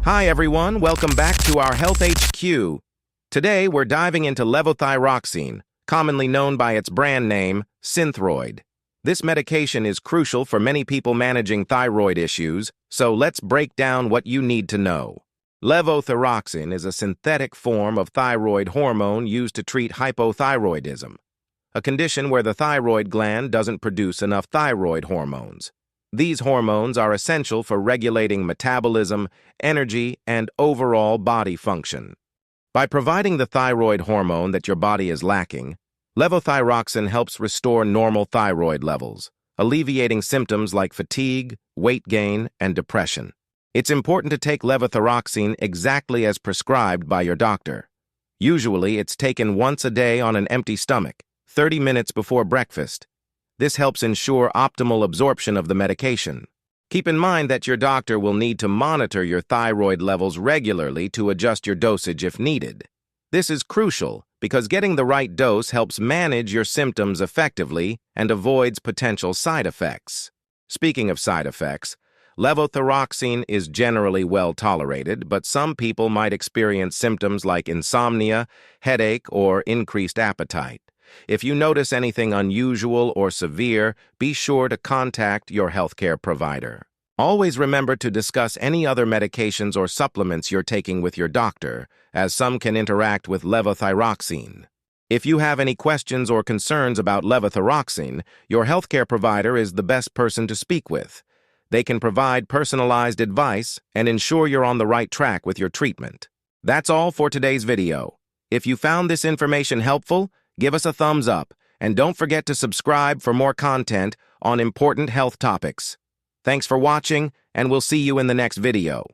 Hi everyone, welcome back to our Health HQ. Today we're diving into levothyroxine, commonly known by its brand name, Synthroid. This medication is crucial for many people managing thyroid issues, so let's break down what you need to know. Levothyroxine is a synthetic form of thyroid hormone used to treat hypothyroidism, a condition where the thyroid gland doesn't produce enough thyroid hormones. These hormones are essential for regulating metabolism, energy, and overall body function. By providing the thyroid hormone that your body is lacking, levothyroxine helps restore normal thyroid levels, alleviating symptoms like fatigue, weight gain, and depression. It's important to take levothyroxine exactly as prescribed by your doctor. Usually, it's taken once a day on an empty stomach, 30 minutes before breakfast. This helps ensure optimal absorption of the medication. Keep in mind that your doctor will need to monitor your thyroid levels regularly to adjust your dosage if needed. This is crucial because getting the right dose helps manage your symptoms effectively and avoids potential side effects. Speaking of side effects, levothyroxine is generally well tolerated, but some people might experience symptoms like insomnia, headache, or increased appetite. If you notice anything unusual or severe, be sure to contact your healthcare provider. Always remember to discuss any other medications or supplements you're taking with your doctor, as some can interact with levothyroxine. If you have any questions or concerns about levothyroxine, your healthcare provider is the best person to speak with. They can provide personalized advice and ensure you're on the right track with your treatment. That's all for today's video. If you found this information helpful, give us a thumbs up, and don't forget to subscribe for more content on important health topics. Thanks for watching, and we'll see you in the next video.